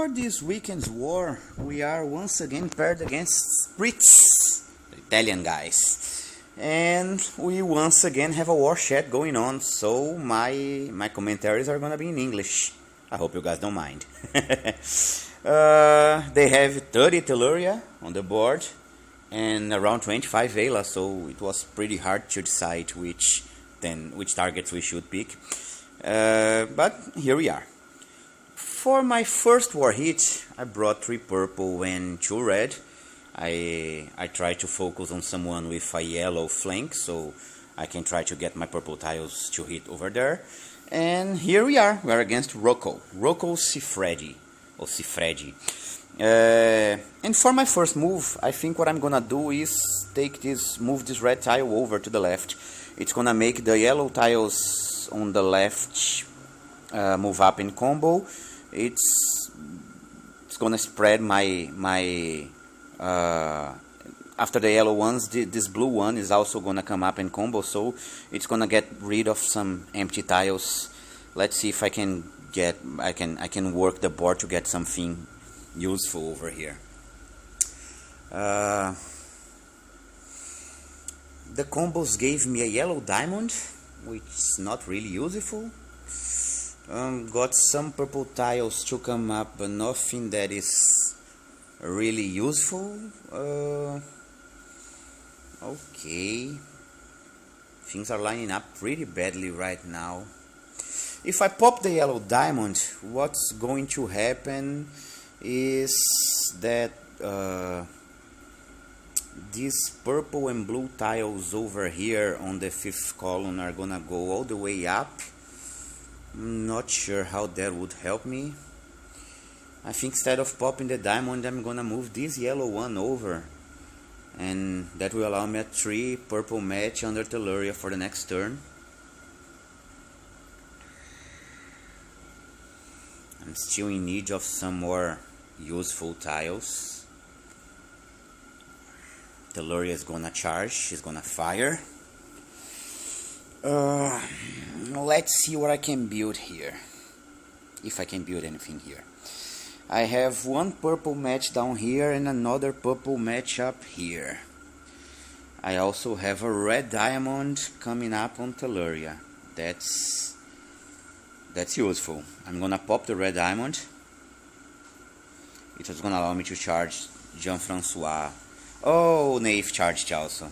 For this weekend's war, we are once again paired against Spritz, the Italian guys. And we once again have a war chat going on, so my commentaries are gonna be in English. I hope you guys don't mind. They have 30 Telluria on the board and around 25 Vela, so it was pretty hard to decide which targets we should pick. But here we are. For my first war hit, I brought 3 purple and 2 red. I tried to focus on someone with a yellow flank, so I can try to get my purple tiles to hit over there. And here we are against Rocco Siffredi. And for my first move, I think what I'm gonna do is move this red tile over to the left. It's gonna make the yellow tiles on the left move up in combo. It's gonna spread my after the yellow ones, this blue one is also gonna come up in combo, so it's gonna get rid of some empty tiles. Let's see if I can work the board to get something useful over here. The combos gave me a yellow diamond, which is not really useful. Got some purple tiles to come up, but nothing that is really useful. Okay, things are lining up pretty badly right now. If I pop the yellow diamond, what's going to happen is that these purple and blue tiles over here on the 5th column are gonna go all the way up. I'm not sure how that would help me. I think instead of popping the diamond, I'm gonna move this yellow one over, and that will allow me a 3 purple match under Telluria for the next turn. I'm still in need of some more useful tiles. Telluria is gonna charge, she's gonna fire. Let's see what I can build here, if I can build anything here. I have 1 purple match down here and another purple match up here. I also have a red diamond coming up on Telluria. That's useful. I'm gonna pop the red diamond. It was gonna allow me to charge Jean-Francois. Oh, Naive charged also.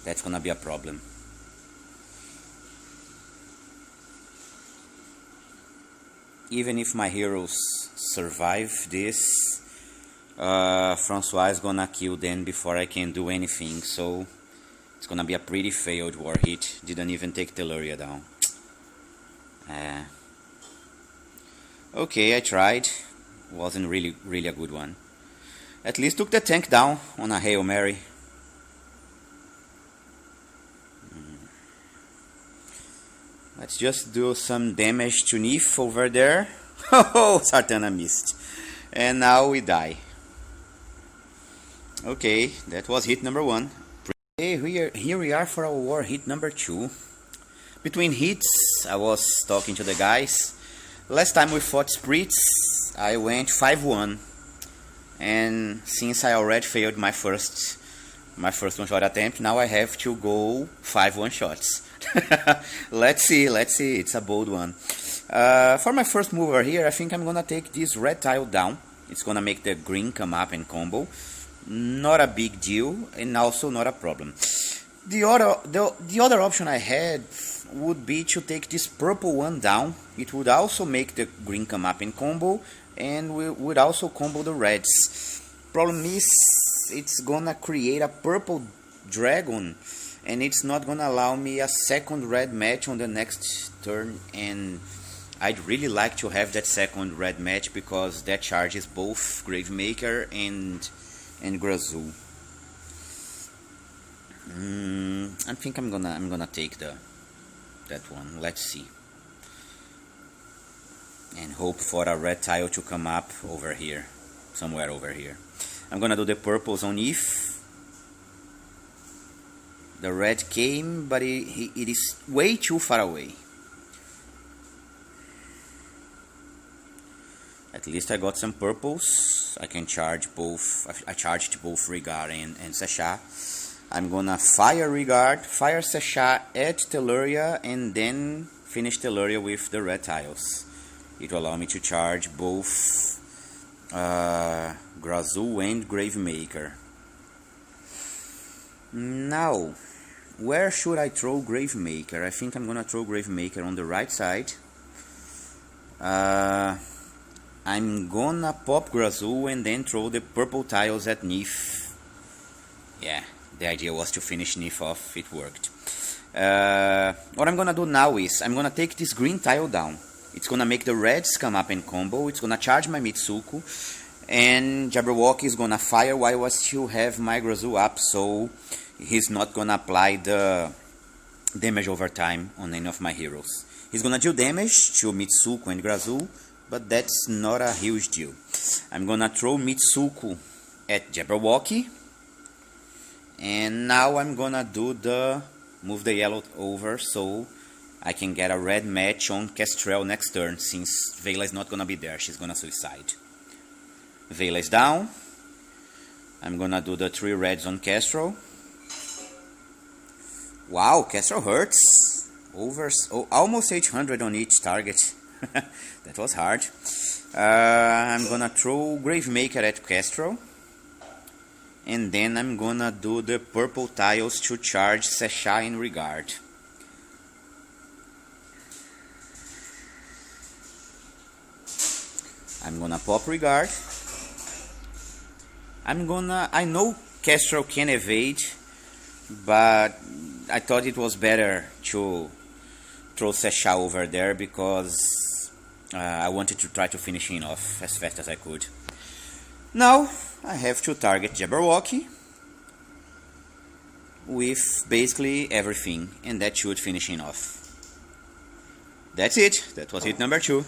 That's gonna be a problem. Even if my heroes survive this, Francois is gonna kill them before I can do anything, so it's gonna be a pretty failed war hit. Didn't even take Telluria down. Okay, I tried. Wasn't really a good one. At least took the tank down on a Hail Mary. Let's just do some damage to Nif over there. Oh, Sartana missed. And now we die. Okay, that was hit number 1. Okay, here we are for our war hit number 2. Between hits, I was talking to the guys. Last time we fought Spritz, I went 5-1. And since I already failed my first one-shot attempt, now I have to go 5 one-shots. Let's see, it's a bold one. For my first move over here, I think I'm gonna take this red tile down. It's gonna make the green come up and combo. Not a big deal, and also not a problem. The other option I had would be to take this purple one down. It would also make the green come up in combo, and we would also combo the reds. Problem is, it's gonna create a purple dragon, and it's not gonna allow me a second red match on the next turn, and I'd really like to have that second red match because that charges both Gravemaker and Grazul. I think I'm gonna take that one. Let's see, and hope for a red tile to come up over here, somewhere over here. I'm gonna do the purples on Eve. The red came, but it is way too far away. At least I got some purples. I can charge both. I charged both Regard and Sasha. I'm gonna fire Regard, fire Sasha, add Telluria, and then finish Telluria with the red tiles. It will allow me to charge both Grazul and Gravemaker. Now, where should I throw Gravemaker? I think I'm gonna throw Gravemaker on the right side. I'm gonna pop Grazul and then throw the purple tiles at Neef. Yeah, the idea was to finish Neef off, it worked. What I'm gonna do now is, I'm gonna take this green tile down. It's gonna make the reds come up and combo, it's gonna charge my Mitsuku, and Jabberwocky is gonna fire while I still have my Grazul up, so he's not gonna apply the damage over time on any of my heroes. He's gonna do damage to Mitsuku and Grazul, but that's not a huge deal. I'm gonna throw Mitsuku at Jabberwocky, and now I'm gonna do move the yellow over so I can get a red match on Kestrel next turn, since Vela is not gonna be there, she's gonna suicide. Vela is down. I'm gonna do the 3 reds on Kestrel. Wow, Kestrel hurts. Almost 800 on each target. That was hard. I'm gonna throw Gravemaker at Kestrel, and then I'm gonna do the purple tiles to charge Sasha in Regard. I'm gonna pop Regard. I know Kestrel can evade, but I thought it was better to throw Sasha over there because I wanted to try to finish him off as fast as I could. Now I have to target Jabberwocky with basically everything, and that should finish him off. That's it. That was hit number 2.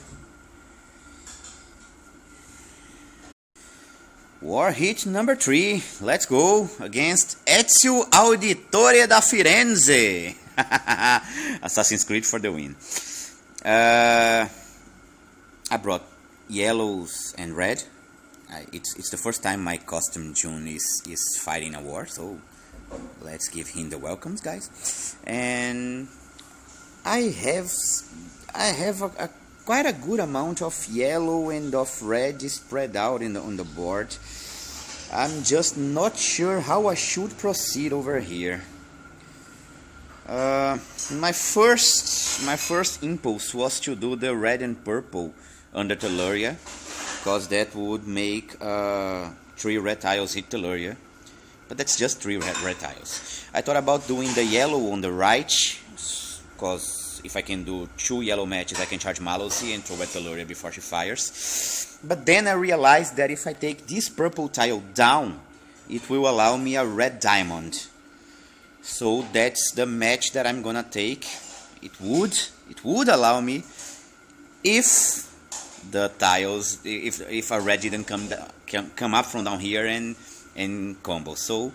War hit number 3. Let's go against Ezio Auditore da Firenze. Assassin's Creed for the win. I brought yellows and red. It's the first time my costume June is fighting a war, so let's give him the welcomes, guys. And I have quite a good amount of yellow and of red spread out on the board. I'm just not sure how I should proceed over here. My first impulse was to do the red and purple under Telluria, because that would make 3 red tiles hit Telluria, but that's just 3 red tiles. I thought about doing the yellow on the right, because if I can do 2 yellow matches I can charge Mallozy and throw at Telluria before she fires. But then I realized that if I take this purple tile down, it will allow me a red diamond. So that's the match that I'm gonna take. It would allow me if the tiles, if a red didn't come up from down here and combo. So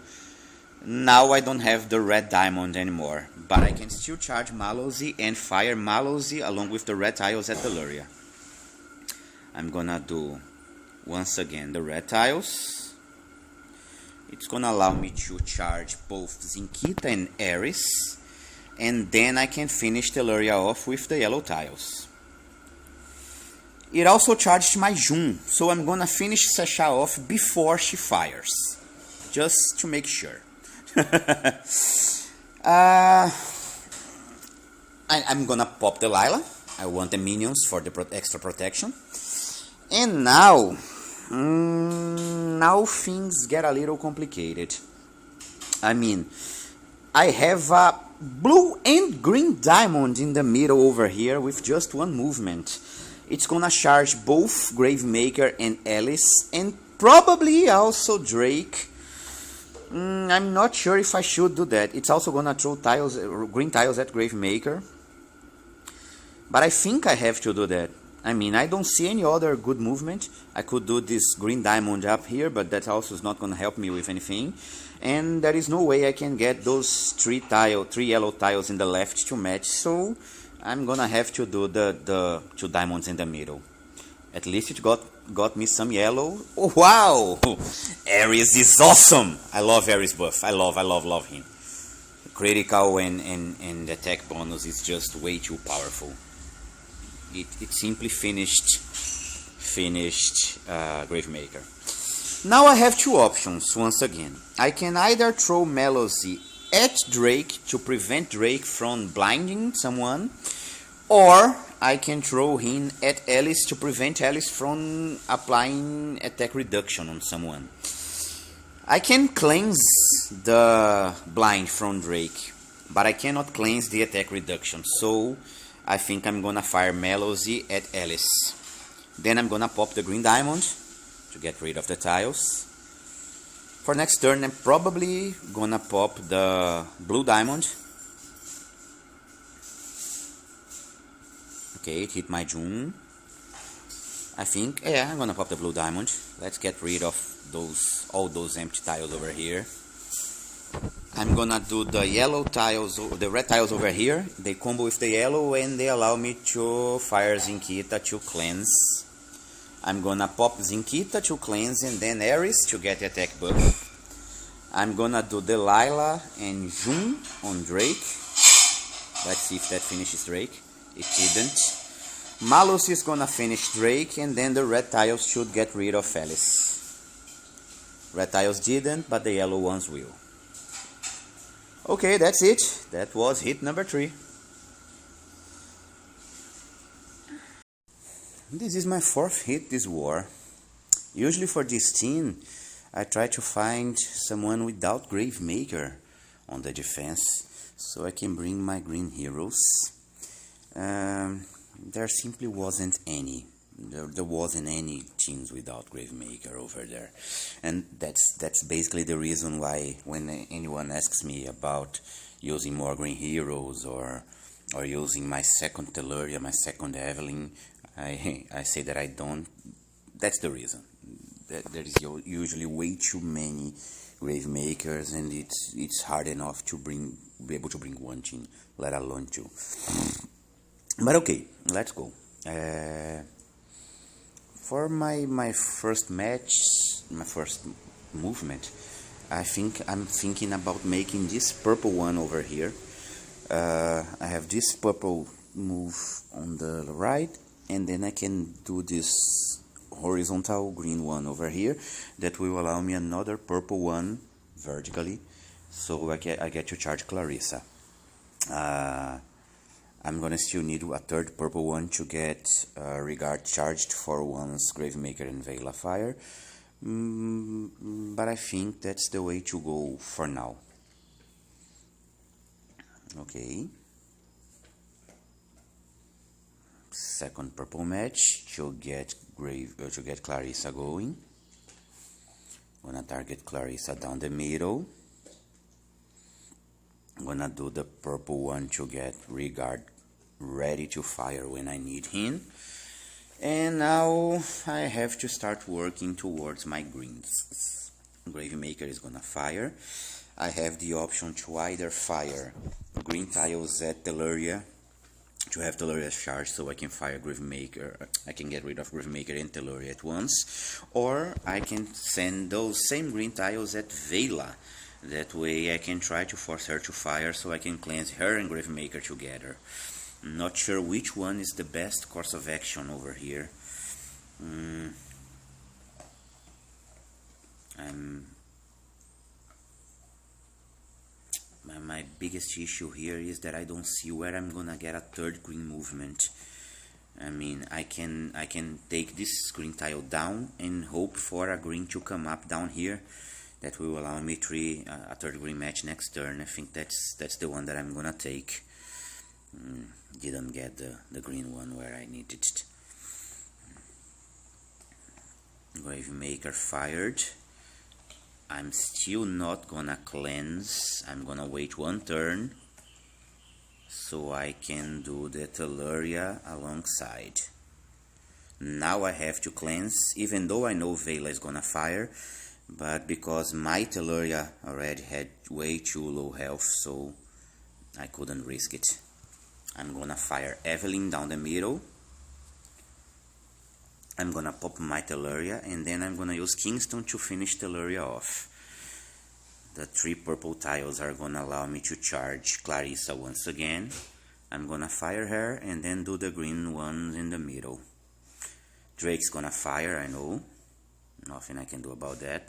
now I don't have the red diamond anymore, but I can still charge Mallozy and fire Mallozy along with the red tiles at Telluria. I'm gonna do once again the red tiles. It's gonna allow me to charge both Zinkita and Ares, and then I can finish Telluria off with the yellow tiles. It also charged my Jun, so I'm gonna finish Sasha off before she fires, just to make sure. I'm gonna pop the Lila. I want the minions for the extra protection. And now things get a little complicated. I mean, I have a blue and green diamond in the middle over here with just 1 movement. It's gonna charge both Gravemaker and Alice, and probably also Drake. I'm not sure if I should do that. It's also gonna throw tiles, green tiles at Gravemaker, but I think I have to do that. I mean, I don't see any other good movement. I could do this green diamond up here, but that also is not gonna help me with anything. And there is no way I can get those 3 yellow tiles in the left to match, so I'm gonna have to do the 2 diamonds in the middle. At least it got me some yellow. Oh, wow! Ares is awesome! I love Ares buff. I love him. Critical and attack bonus is just way too powerful. It simply finished Gravemaker. Now I have two options once again. I can either throw Melozy at Drake to prevent Drake from blinding someone, or I can throw him at Alice to prevent Alice from applying attack reduction on someone. I can cleanse the blind from Drake, but I cannot cleanse the attack reduction, so I think I'm gonna fire Melozy at Alice. Then I'm gonna pop the green diamond to get rid of the tiles. For next turn I'm probably gonna pop the blue diamond. Okay, it hit my June. I think, yeah, I'm gonna pop the blue diamond. Let's get rid of all those empty tiles over here. I'm gonna do the yellow tiles, the red tiles over here. They combo with the yellow and they allow me to fire Zinkita to cleanse. I'm gonna pop Zinkita to cleanse and then Ares to get the attack buff. I'm gonna do Delilah and June on Drake. Let's see if that finishes Drake. It didn't. Malus is gonna finish Drake and then the red tiles should get rid of Alice. Red tiles didn't, but the yellow ones will. Okay, that's it. That was hit number 3. This is my 4th hit this war. Usually for this team, I try to find someone without Gravemaker on the defense, so I can bring my green heroes. There simply wasn't any. There wasn't any teams without Gravemaker over there, and that's basically the reason why when anyone asks me about using more green heroes or using my second Telluria, my second Evelyn, I say that I don't. That's the reason. There is usually way too many Gravemakers, and it's hard enough to be able to bring one team, let alone two. But okay, let's go. For my first match, my first movement, I'm thinking about making this purple one over here. I have this purple move on the right, and then I can do this horizontal green one over here that will allow me another purple one vertically, so I get to charge Clarissa. I'm gonna still need a third purple one to get Regard charged for one's Gravemaker and Vela Fire, but I think that's the way to go for now. Okay. Second purple match to get Clarissa going. Gonna target Clarissa down the middle. Gonna do the purple one to get Regard ready to fire when I need him. And now I have to start working towards my greens. Gravemaker is gonna fire. I have the option to either fire green tiles at Telluria to have Telluria charged so I can fire Gravemaker. I can get rid of Gravemaker and Telluria at once, or I can send those same green tiles at Vela. That way I can try to force her to fire so I can cleanse her and Gravemaker together. Not sure which one is the best course of action over here. My biggest issue here is that I don't see where I'm gonna get a third green movement. I mean, I can take this green tile down and hope for a green to come up down here. That will allow me a third green match next turn. I think that's the one that I'm gonna take. Didn't get the green one where I needed it. Gravemaker fired. I'm still not gonna cleanse. I'm gonna wait one turn so I can do the Telluria alongside. Now I have to cleanse, even though I know Vela is gonna fire, but because my Telluria already had way too low health, so I couldn't risk it. I'm gonna fire Evelyn down the middle. I'm gonna pop my Telluria, and then I'm gonna use Kingston to finish Telluria off. The 3 purple tiles are gonna allow me to charge Clarissa once again. I'm gonna fire her and then do the green ones in the middle. Drake's gonna fire, I know. Nothing I can do about that.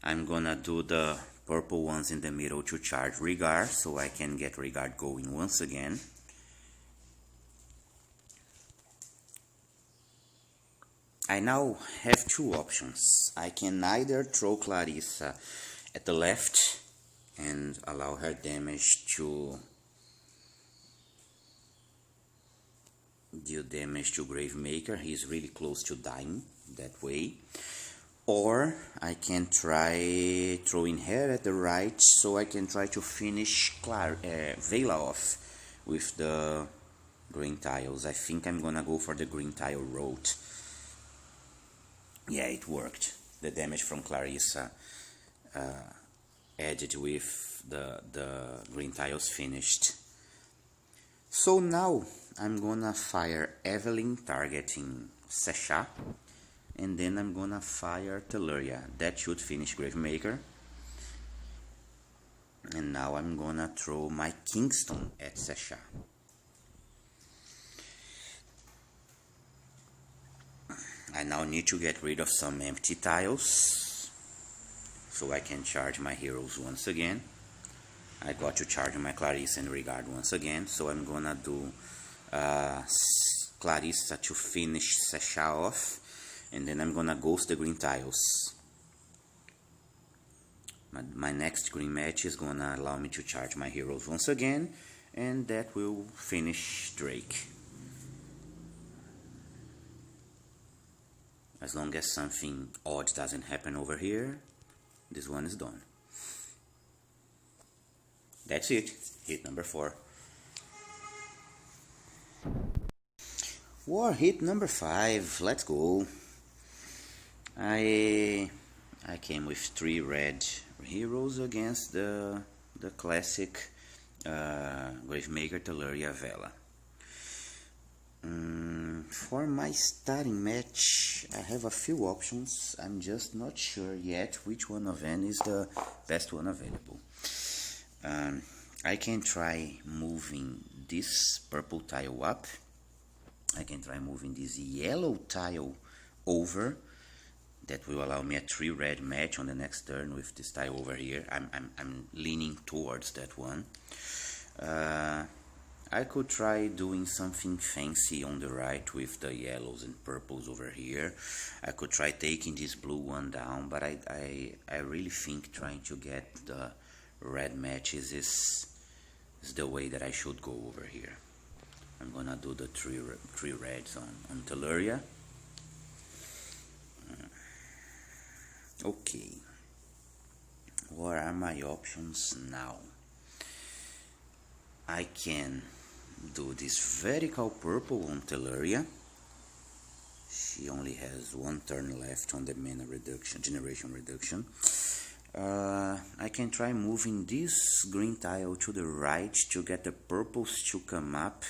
I'm gonna do the purple ones in the middle to charge Regard, so I can get Regard going once again. I now have 2 options. I can either throw Clarissa at the left and allow her damage to deal damage to Gravemaker. He's really close to dying that way. Or I can try throwing her at the right, so I can try to finish Vela off with the green tiles. I think I'm gonna go for the green tile route. Yeah, it worked. The damage from Clarissa added with the green tiles finished. So now I'm gonna fire Evelyn targeting Sasha, and then I'm gonna fire Telluria. That should finish Gravemaker. And now I'm gonna throw my Kingston at Sasha. I now need to get rid of some empty tiles, so I can charge my heroes once again. I got to charge my Clarissa and Regard once again, so I'm gonna do Clarissa to finish Sasha off, and then I'm gonna ghost the green tiles. My next green match is gonna allow me to charge my heroes once again, and that will finish Drake. As long as something odd doesn't happen over here, this one is done. That's it. Hit number 4. War hit number 5. Let's go. I came with 3 red heroes against the classic Gravemaker Telluria Vela. For my starting match, I have a few options. I'm just not sure yet which one of them is the best one available. I can try moving this purple tile up. I can try moving this yellow tile over. That will allow me a 3 red match on the next turn with this tile over here. I'm leaning towards that one. I could try doing something fancy on the right with the yellows and purples over here. I could try taking this blue one down, but I really think trying to get the red matches is the way that I should go over here. I'm gonna do the 3 reds on Telluria. Okay, what are my options now? I can do this vertical purple on Telluria. She only has 1 turn left on the mana reduction, generation reduction. I can try moving this green tile to the right to get the purples to come up.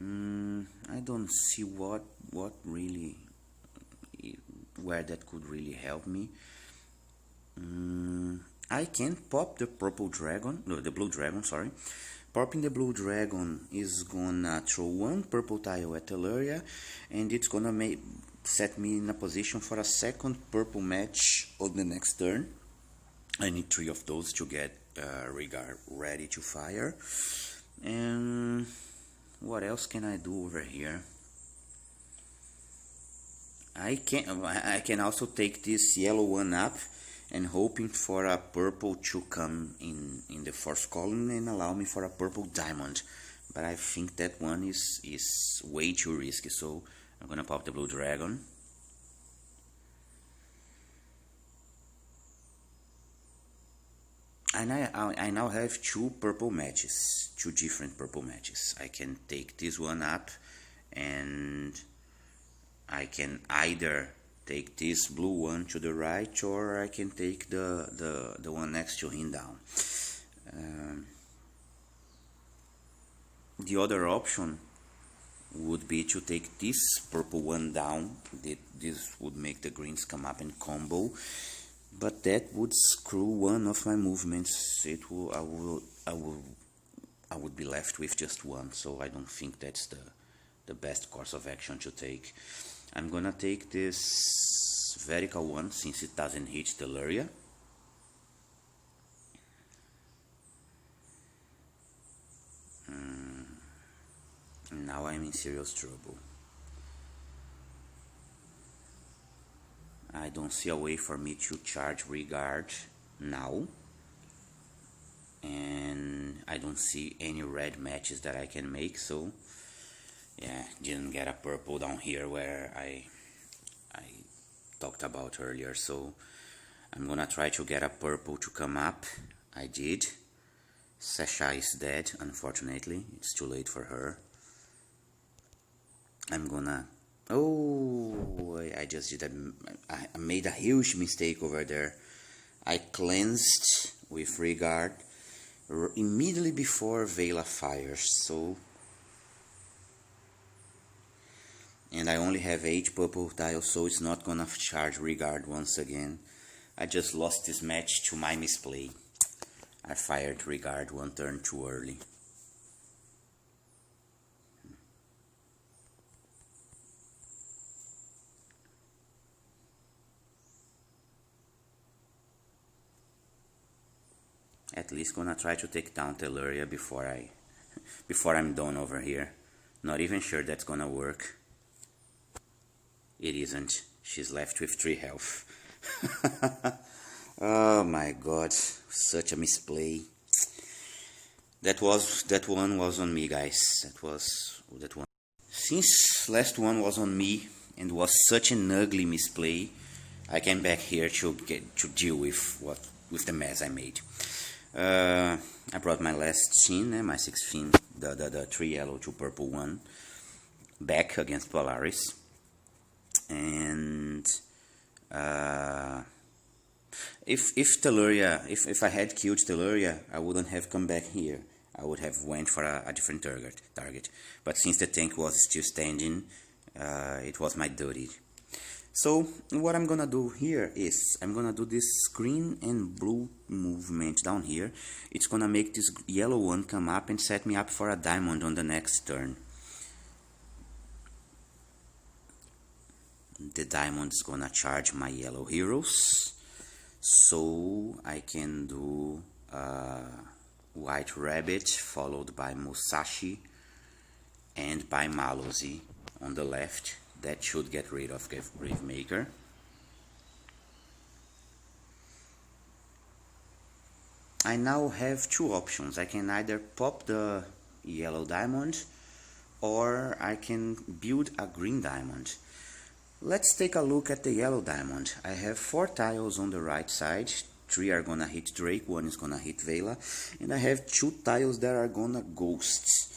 I don't see what really, where that could really help me. I can pop the purple dragon, no, the blue dragon, sorry. Popping the blue dragon is gonna throw 1 purple tile at Telluria, and it's gonna set me in a position for a second purple match on the next turn. I need 3 of those to get Regard ready to fire. And what else can I do over here? I can also take this yellow one up and hoping for a purple to come in the 4th column and allow me for a purple diamond. But I think that one is way too risky, so I'm gonna pop the blue dragon. And I now have 2 purple matches, 2 different purple matches. I can take this one up, and I can either take this blue one to the right, or I can take the one next to him down. The other option would be to take this purple one down. This would make the greens come up and combo, but that would screw one of my movements. I would be left with just one, so I don't think that's the best course of action to take. I'm gonna take this vertical one since it doesn't hit Telluria. Now I'm in serious trouble. I don't see a way for me to charge regard now, and I don't see any red matches that I can make, so yeah, didn't get a purple down here where I talked about earlier, so I'm gonna try to get a purple to come up. I did. Sasha is dead, unfortunately. It's too late for her. I'm gonna... Oh, I just did I made a huge mistake over there. I cleansed with regard immediately before Vela fires, so... And I only have 8 purple tiles, so it's not gonna charge regard once again. I just lost this match to my misplay. I fired regard one turn too early. At least gonna try to take down Telluria before I'm done over here. Not even sure that's gonna work. It isn't. She's left with 3 health. Oh my god, such a misplay. That one was on me, guys. That one. Since last one was on me and was such an ugly misplay, I came back here to deal with the mess I made. I brought my last scene, my 16, the 3 yellow 2 purple one, back against Polaris, and if Telluria, if I had killed Telluria, I wouldn't have come back here. I would have went for a different target. But since the tank was still standing, it was my duty. So what I'm gonna do here is I'm gonna do this green and blue movement down here. It's gonna make this yellow one come up and set me up for a diamond on the next turn. The diamond is gonna charge my yellow heroes, so I can do White Rabbit followed by Musashi and by Malosi on the left. That should get rid of Gravemaker. I now have 2 options. I can either pop the yellow diamond or I can build a green diamond. Let's take a look at the yellow diamond. I have 4 tiles on the right side. 3 are gonna hit Drake, 1 is gonna hit Vela, and I have 2 tiles that are gonna ghost.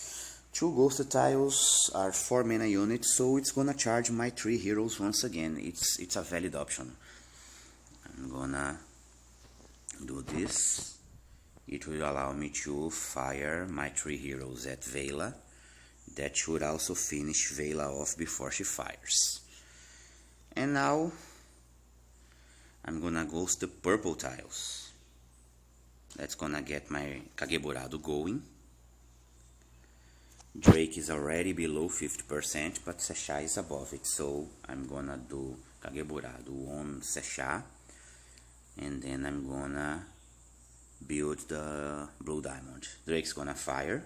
2 ghost tiles are 4 mana units, so it's gonna charge my 3 heroes once again. It's a valid option. I'm gonna do this. It will allow me to fire my 3 heroes at Vela. That should also finish Vela off before she fires. And now I'm gonna ghost the purple tiles. That's gonna get my Kageburado going. Drake is already below 50%, but Sasha is above it, so I'm gonna do Kageburado on Sasha, and then I'm gonna build the blue diamond. Drake's gonna fire.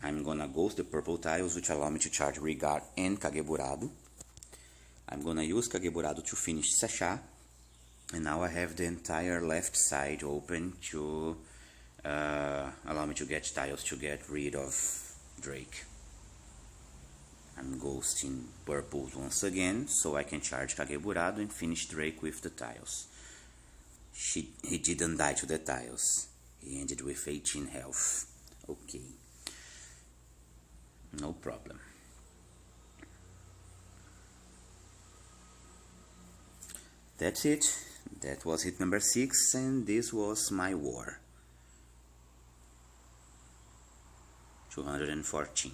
I'm gonna ghost the purple tiles, which allow me to charge Regard and Kageburado. I'm gonna use Kageburado to finish Sasha, and now I have the entire left side open to allow me to get tiles to get rid of Drake. I'm ghosting purple once again, so I can charge Kageburado and finish Drake with the tiles. He didn't die to the tiles. He ended with 18 health. Okay. No problem. That's it. That was hit number 6, and this was my war. 214.